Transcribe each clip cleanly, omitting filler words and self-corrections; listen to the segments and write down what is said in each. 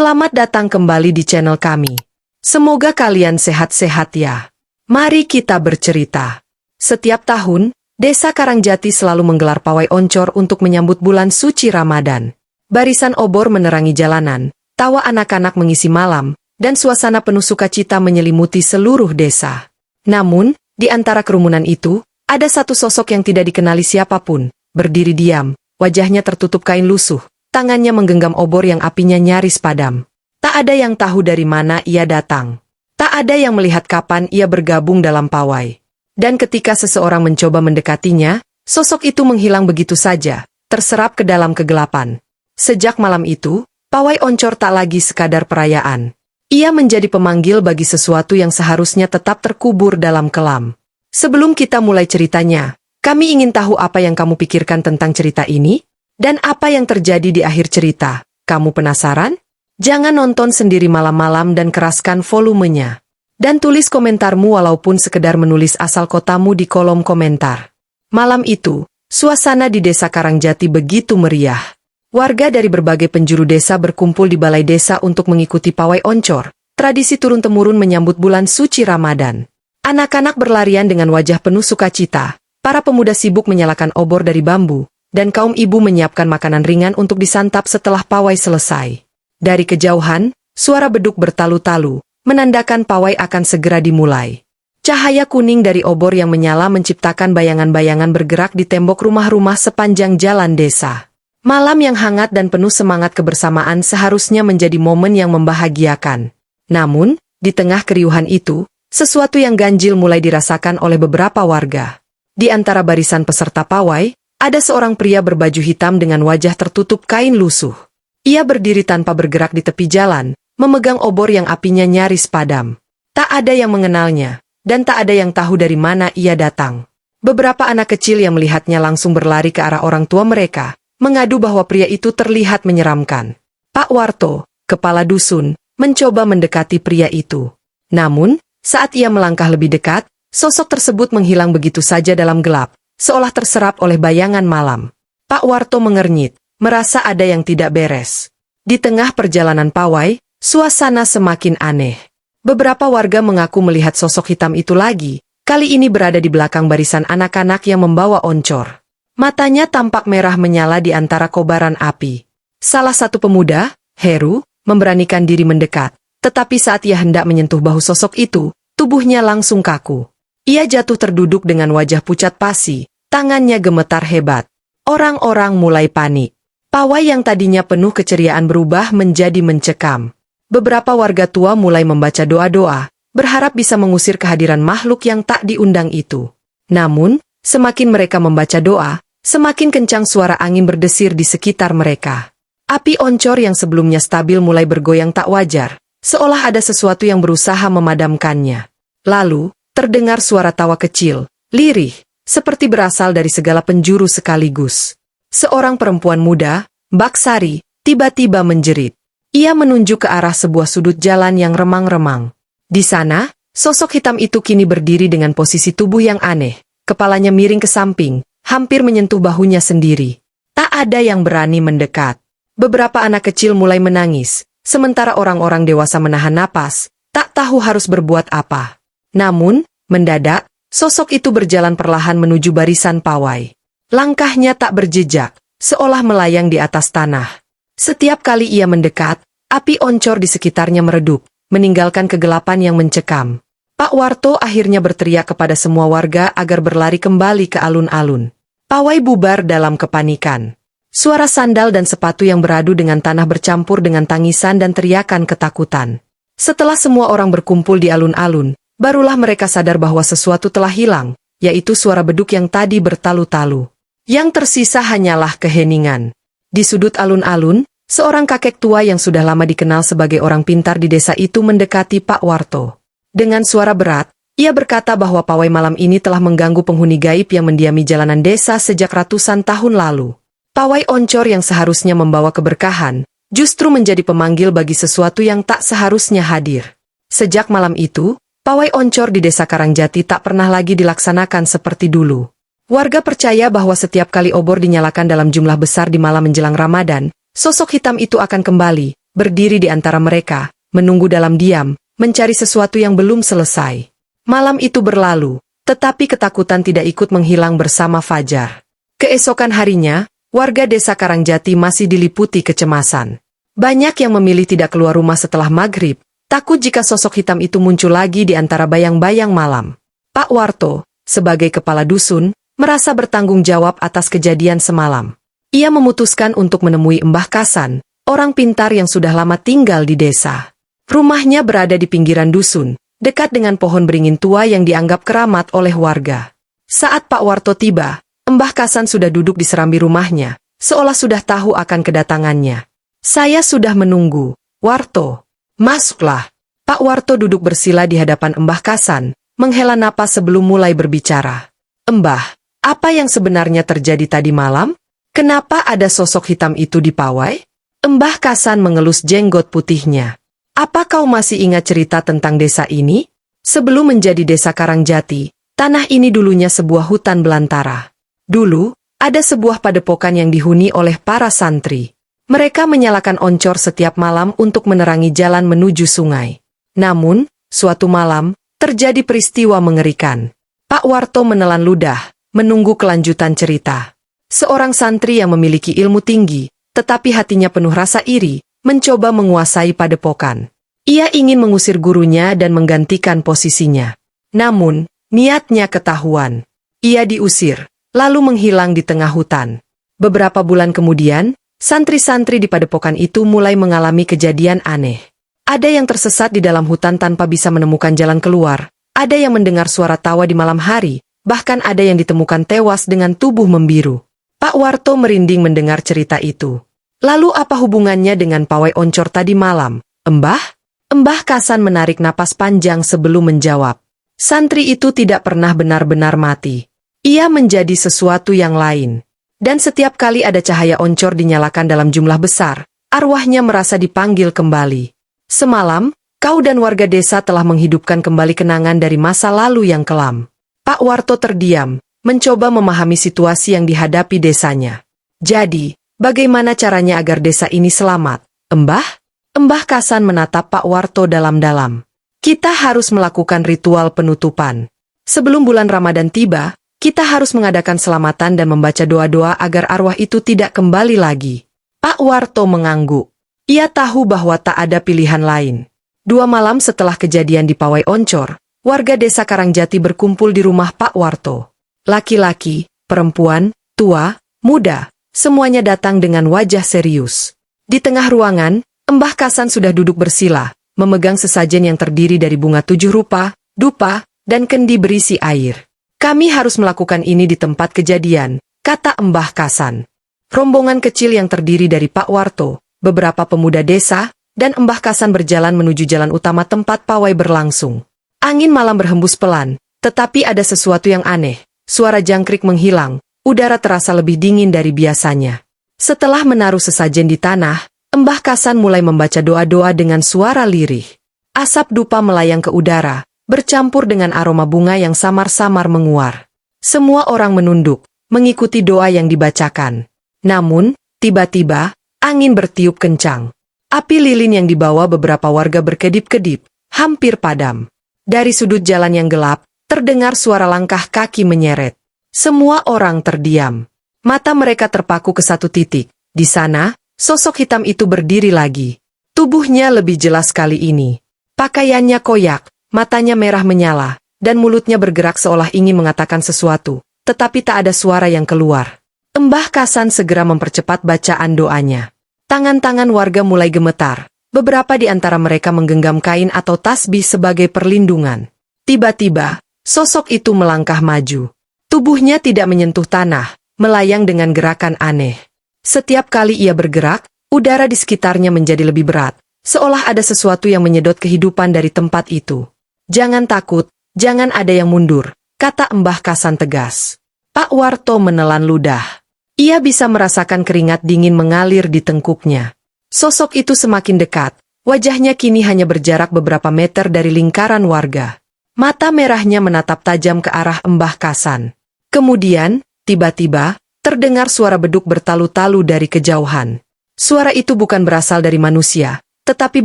Selamat datang kembali di channel kami. Semoga kalian sehat-sehat ya. Mari kita bercerita. Setiap tahun, Desa Karangjati selalu menggelar pawai oncor untuk menyambut bulan suci Ramadan. Barisan obor menerangi jalanan, tawa anak-anak mengisi malam, dan suasana penuh sukacita menyelimuti seluruh desa. Namun, di antara kerumunan itu, ada satu sosok yang tidak dikenali siapapun, berdiri diam, wajahnya tertutup kain lusuh. Tangannya menggenggam obor yang apinya nyaris padam. Tak ada yang tahu dari mana ia datang. Tak ada yang melihat kapan ia bergabung dalam pawai. Dan ketika seseorang mencoba mendekatinya, sosok itu menghilang begitu saja, terserap ke dalam kegelapan. Sejak malam itu, pawai oncor tak lagi sekadar perayaan. Ia menjadi pemanggil bagi sesuatu yang seharusnya tetap terkubur dalam kelam. Sebelum kita mulai ceritanya, kami ingin tahu apa yang kamu pikirkan tentang cerita ini? Dan apa yang terjadi di akhir cerita? Kamu penasaran? Jangan nonton sendiri malam-malam dan keraskan volumenya. Dan tulis komentarmu walaupun sekedar menulis asal kotamu di kolom komentar. Malam itu, suasana di Desa Karangjati begitu meriah. Warga dari berbagai penjuru desa berkumpul di balai desa untuk mengikuti pawai oncor, tradisi turun-temurun menyambut bulan suci Ramadan. Anak-anak berlarian dengan wajah penuh sukacita, para pemuda sibuk menyalakan obor dari bambu, dan kaum ibu menyiapkan makanan ringan untuk disantap setelah pawai selesai. Dari kejauhan, suara beduk bertalu-talu, menandakan pawai akan segera dimulai. Cahaya kuning dari obor yang menyala menciptakan bayangan-bayangan bergerak di tembok rumah-rumah sepanjang jalan desa. Malam yang hangat dan penuh semangat kebersamaan seharusnya menjadi momen yang membahagiakan. Namun, di tengah keriuhan itu, sesuatu yang ganjil mulai dirasakan oleh beberapa warga. Di antara barisan peserta pawai, ada seorang pria berbaju hitam dengan wajah tertutup kain lusuh. Ia berdiri tanpa bergerak di tepi jalan, memegang obor yang apinya nyaris padam. Tak ada yang mengenalnya, dan tak ada yang tahu dari mana ia datang. Beberapa anak kecil yang melihatnya langsung berlari ke arah orang tua mereka, mengadu bahwa pria itu terlihat menyeramkan. Pak Warto, kepala dusun, mencoba mendekati pria itu. Namun, saat ia melangkah lebih dekat, sosok tersebut menghilang begitu saja dalam gelap, seolah terserap oleh bayangan malam. Pak Warto mengernyit, merasa ada yang tidak beres. Di tengah perjalanan pawai, suasana semakin aneh. Beberapa warga mengaku melihat sosok hitam itu lagi, kali ini berada di belakang barisan anak-anak yang membawa oncor. Matanya tampak merah menyala di antara kobaran api. Salah satu pemuda, Heru, memberanikan diri mendekat, tetapi saat ia hendak menyentuh bahu sosok itu, tubuhnya langsung kaku. Ia jatuh terduduk dengan wajah pucat pasi, tangannya gemetar hebat. Orang-orang mulai panik. Pawai yang tadinya penuh keceriaan berubah menjadi mencekam. Beberapa warga tua mulai membaca doa-doa, berharap bisa mengusir kehadiran makhluk yang tak diundang itu. Namun, semakin mereka membaca doa, semakin kencang suara angin berdesir di sekitar mereka. Api oncor yang sebelumnya stabil mulai bergoyang tak wajar, seolah ada sesuatu yang berusaha memadamkannya. Lalu, terdengar suara tawa kecil, lirih, seperti berasal dari segala penjuru sekaligus. Seorang perempuan muda, Mbak Sari, tiba-tiba menjerit. Ia menunjuk ke arah sebuah sudut jalan yang remang-remang. Di sana, sosok hitam itu kini berdiri dengan posisi tubuh yang aneh, kepalanya miring ke samping, hampir menyentuh bahunya sendiri. Tak ada yang berani mendekat. Beberapa anak kecil mulai menangis, sementara orang-orang dewasa menahan napas, tak tahu harus berbuat apa. Namun, mendadak, sosok itu berjalan perlahan menuju barisan pawai. Langkahnya tak berjejak, seolah melayang di atas tanah. Setiap kali ia mendekat, api oncor di sekitarnya meredup, meninggalkan kegelapan yang mencekam. Pak Warto akhirnya berteriak kepada semua warga agar berlari kembali ke alun-alun. Pawai bubar dalam kepanikan. Suara sandal dan sepatu yang beradu dengan tanah bercampur dengan tangisan dan teriakan ketakutan. Setelah semua orang berkumpul di alun-alun, barulah mereka sadar bahwa sesuatu telah hilang, yaitu suara beduk yang tadi bertalu-talu. Yang tersisa hanyalah keheningan. Di sudut alun-alun, seorang kakek tua yang sudah lama dikenal sebagai orang pintar di desa itu mendekati Pak Warto. Dengan suara berat, ia berkata bahwa pawai malam ini telah mengganggu penghuni gaib yang mendiami jalanan desa sejak ratusan tahun lalu. Pawai oncor yang seharusnya membawa keberkahan, justru menjadi pemanggil bagi sesuatu yang tak seharusnya hadir. Sejak malam itu, pawai oncor di Desa Karangjati tak pernah lagi dilaksanakan seperti dulu. Warga percaya bahwa setiap kali obor dinyalakan dalam jumlah besar di malam menjelang Ramadan, sosok hitam itu akan kembali, berdiri di antara mereka, menunggu dalam diam, mencari sesuatu yang belum selesai. Malam itu berlalu, tetapi ketakutan tidak ikut menghilang bersama fajar. Keesokan harinya, warga desa Karangjati masih diliputi kecemasan. Banyak yang memilih tidak keluar rumah setelah maghrib, takut jika sosok hitam itu muncul lagi di antara bayang-bayang malam. Pak Warto, sebagai kepala dusun, merasa bertanggung jawab atas kejadian semalam. Ia memutuskan untuk menemui Mbah Kasan, orang pintar yang sudah lama tinggal di desa. Rumahnya berada di pinggiran dusun, dekat dengan pohon beringin tua yang dianggap keramat oleh warga. Saat Pak Warto tiba, Mbah Kasan sudah duduk di serambi rumahnya, seolah sudah tahu akan kedatangannya. "Saya sudah menunggu, Warto. Masuklah." Pak Warto duduk bersila di hadapan Mbah Kasan, menghela napas sebelum mulai berbicara. "Mbah, apa yang sebenarnya terjadi tadi malam? Kenapa ada sosok hitam itu di pawai?" Mbah Kasan mengelus jenggot putihnya. "Apa kau masih ingat cerita tentang desa ini? Sebelum menjadi desa Karangjati, tanah ini dulunya sebuah hutan belantara. Dulu, ada sebuah padepokan yang dihuni oleh para santri. Mereka menyalakan oncor setiap malam untuk menerangi jalan menuju sungai. Namun, suatu malam, terjadi peristiwa mengerikan." Pak Warto menelan ludah, menunggu kelanjutan cerita. Seorang santri yang memiliki ilmu tinggi, tetapi hatinya penuh rasa iri, mencoba menguasai padepokan. Ia ingin mengusir gurunya dan menggantikan posisinya. Namun, niatnya ketahuan. Ia diusir, lalu menghilang di tengah hutan. Beberapa bulan kemudian, santri-santri di padepokan itu mulai mengalami kejadian aneh. Ada yang tersesat di dalam hutan tanpa bisa menemukan jalan keluar, ada yang mendengar suara tawa di malam hari, bahkan ada yang ditemukan tewas dengan tubuh membiru. Pak Warto merinding mendengar cerita itu. "Lalu apa hubungannya dengan pawai oncor tadi malam, Mbah?" Mbah Kasan menarik napas panjang sebelum menjawab. "Santri itu tidak pernah benar-benar mati. Ia menjadi sesuatu yang lain. Dan setiap kali ada cahaya oncor dinyalakan dalam jumlah besar, arwahnya merasa dipanggil kembali. Semalam, kau dan warga desa telah menghidupkan kembali kenangan dari masa lalu yang kelam." Pak Warto terdiam, mencoba memahami situasi yang dihadapi desanya. "Jadi, bagaimana caranya agar desa ini selamat, Mbah?" Mbah Kasan menatap Pak Warto dalam-dalam. "Kita harus melakukan ritual penutupan. Sebelum bulan Ramadan tiba, kita harus mengadakan selamatan dan membaca doa-doa agar arwah itu tidak kembali lagi." Pak Warto mengangguk. Ia tahu bahwa tak ada pilihan lain. 2 malam setelah kejadian di Pawai Oncor, warga desa Karangjati berkumpul di rumah Pak Warto. Laki-laki, perempuan, tua, muda, semuanya datang dengan wajah serius. Di tengah ruangan, Mbah Kasan sudah duduk bersila, memegang sesajen yang terdiri dari bunga 7 rupa, dupa, dan kendi berisi air. "Kami harus melakukan ini di tempat kejadian," kata Mbah Kasan. Rombongan kecil yang terdiri dari Pak Warto, beberapa pemuda desa, dan Mbah Kasan berjalan menuju jalan utama tempat pawai berlangsung. Angin malam berhembus pelan, tetapi ada sesuatu yang aneh. Suara jangkrik menghilang, udara terasa lebih dingin dari biasanya. Setelah menaruh sesajen di tanah, Mbah Kasan mulai membaca doa-doa dengan suara lirih. Asap dupa melayang ke udara, bercampur dengan aroma bunga yang samar-samar menguar. Semua orang menunduk, mengikuti doa yang dibacakan. Namun, tiba-tiba, angin bertiup kencang. Api lilin yang dibawa beberapa warga berkedip-kedip, hampir padam. Dari sudut jalan yang gelap, terdengar suara langkah kaki menyeret. Semua orang terdiam. Mata mereka terpaku ke satu titik. Di sana, sosok hitam itu berdiri lagi. Tubuhnya lebih jelas kali ini. Pakaiannya koyak, matanya merah menyala, dan mulutnya bergerak seolah ingin mengatakan sesuatu, tetapi tak ada suara yang keluar. Mbah Kasan segera mempercepat bacaan doanya. Tangan-tangan warga mulai gemetar. Beberapa di antara mereka menggenggam kain atau tasbih sebagai perlindungan. Tiba-tiba, sosok itu melangkah maju. Tubuhnya tidak menyentuh tanah, melayang dengan gerakan aneh. Setiap kali ia bergerak, udara di sekitarnya menjadi lebih berat, seolah ada sesuatu yang menyedot kehidupan dari tempat itu. "Jangan takut, jangan ada yang mundur," kata Mbah Kasan tegas. Pak Warto menelan ludah. Ia bisa merasakan keringat dingin mengalir di tengkuknya. Sosok itu semakin dekat, wajahnya kini hanya berjarak beberapa meter dari lingkaran warga. Mata merahnya menatap tajam ke arah Mbah Kasan. Kemudian, tiba-tiba, terdengar suara beduk bertalu-talu dari kejauhan. Suara itu bukan berasal dari manusia, tetapi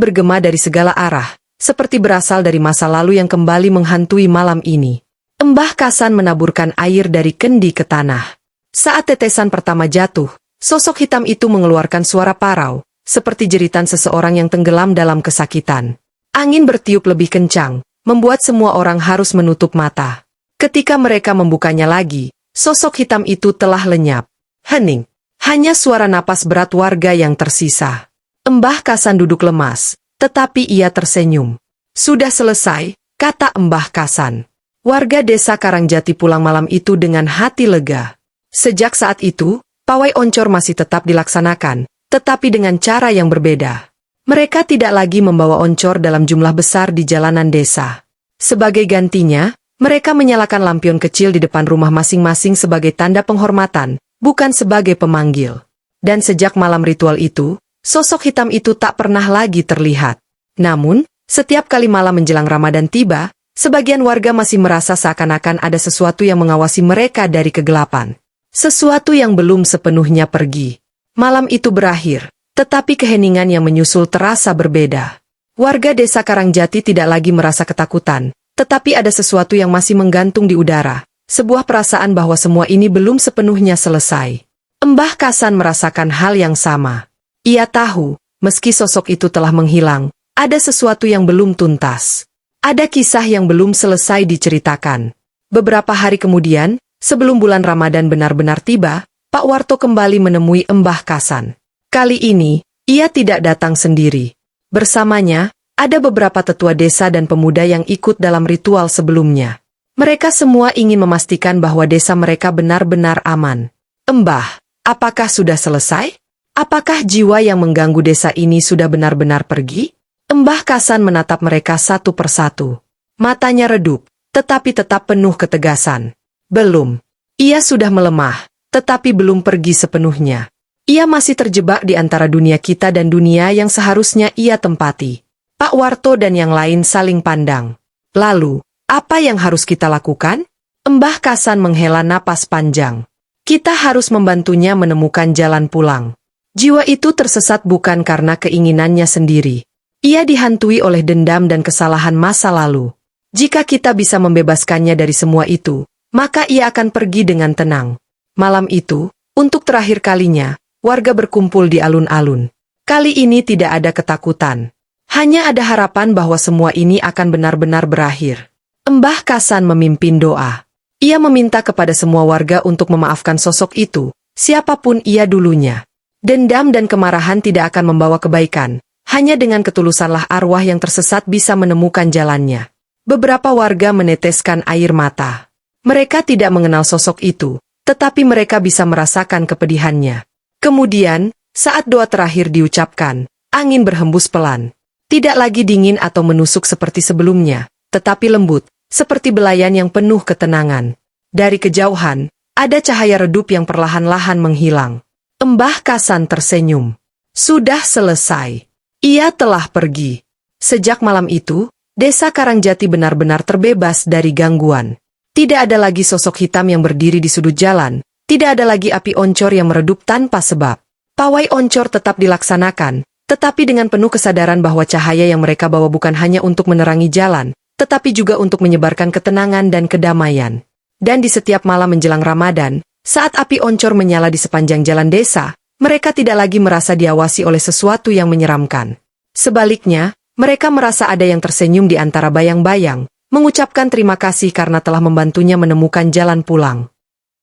bergema dari segala arah, seperti berasal dari masa lalu yang kembali menghantui malam ini. Mbah Kasan menaburkan air dari kendi ke tanah. Saat tetesan pertama jatuh, sosok hitam itu mengeluarkan suara parau, seperti jeritan seseorang yang tenggelam dalam kesakitan. Angin bertiup lebih kencang, membuat semua orang harus menutup mata. Ketika mereka membukanya lagi, sosok hitam itu telah lenyap. Hening. Hanya suara napas berat warga yang tersisa. Mbah Kasan duduk lemas, tetapi ia tersenyum. Sudah selesai, kata Mbah Kasan. Warga desa Karangjati pulang malam itu dengan hati lega. Sejak saat itu, pawai oncor masih tetap dilaksanakan, tetapi dengan cara yang berbeda. Mereka tidak lagi membawa oncor dalam jumlah besar di jalanan desa. Sebagai gantinya, mereka menyalakan lampion kecil di depan rumah masing-masing sebagai tanda penghormatan, bukan sebagai pemanggil. Dan sejak malam ritual itu, sosok hitam itu tak pernah lagi terlihat. Namun, setiap kali malam menjelang Ramadan tiba, sebagian warga masih merasa seakan-akan ada sesuatu yang mengawasi mereka dari kegelapan. Sesuatu yang belum sepenuhnya pergi. Malam itu berakhir, tetapi keheningan yang menyusul terasa berbeda. Warga desa Karangjati tidak lagi merasa ketakutan, tetapi ada sesuatu yang masih menggantung di udara, sebuah perasaan bahwa semua ini belum sepenuhnya selesai. Mbah Kasan merasakan hal yang sama. Ia tahu, meski sosok itu telah menghilang, ada sesuatu yang belum tuntas. Ada kisah yang belum selesai diceritakan. Beberapa hari kemudian, sebelum bulan Ramadan benar-benar tiba, Pak Warto kembali menemui Mbah Kasan. Kali ini, ia tidak datang sendiri. Bersamanya, ada beberapa tetua desa dan pemuda yang ikut dalam ritual sebelumnya. Mereka semua ingin memastikan bahwa desa mereka benar-benar aman. Mbah, apakah sudah selesai? Apakah jiwa yang mengganggu desa ini sudah benar-benar pergi? Mbah Kasan menatap mereka satu persatu. Matanya redup, tetapi tetap penuh ketegasan. Belum. Ia sudah melemah, tetapi belum pergi sepenuhnya. Ia masih terjebak di antara dunia kita dan dunia yang seharusnya ia tempati. Pak Warto dan yang lain saling pandang. Lalu, apa yang harus kita lakukan? Mbah Kasan menghela napas panjang. Kita harus membantunya menemukan jalan pulang. Jiwa itu tersesat bukan karena keinginannya sendiri. Ia dihantui oleh dendam dan kesalahan masa lalu. Jika kita bisa membebaskannya dari semua itu, maka ia akan pergi dengan tenang. Malam itu, untuk terakhir kalinya, warga berkumpul di alun-alun. Kali ini tidak ada ketakutan. Hanya ada harapan bahwa semua ini akan benar-benar berakhir. Mbah Kasan memimpin doa. Ia meminta kepada semua warga untuk memaafkan sosok itu, siapapun ia dulunya. Dendam dan kemarahan tidak akan membawa kebaikan. Hanya dengan ketulusanlah arwah yang tersesat bisa menemukan jalannya. Beberapa warga meneteskan air mata. Mereka tidak mengenal sosok itu, tetapi mereka bisa merasakan kepedihannya. Kemudian, saat doa terakhir diucapkan, angin berhembus pelan. Tidak lagi dingin atau menusuk seperti sebelumnya, tetapi lembut, seperti belayan yang penuh ketenangan. Dari kejauhan, ada cahaya redup yang perlahan-lahan menghilang. Mbah Kasan tersenyum. Sudah selesai. Ia telah pergi. Sejak malam itu, desa Karangjati benar-benar terbebas dari gangguan. Tidak ada lagi sosok hitam yang berdiri di sudut jalan, tidak ada lagi api oncor yang meredup tanpa sebab. Pawai oncor tetap dilaksanakan, tetapi dengan penuh kesadaran bahwa cahaya yang mereka bawa bukan hanya untuk menerangi jalan, tetapi juga untuk menyebarkan ketenangan dan kedamaian. Dan di setiap malam menjelang Ramadan, saat api oncor menyala di sepanjang jalan desa, mereka tidak lagi merasa diawasi oleh sesuatu yang menyeramkan. Sebaliknya, mereka merasa ada yang tersenyum di antara bayang-bayang, mengucapkan terima kasih karena telah membantunya menemukan jalan pulang.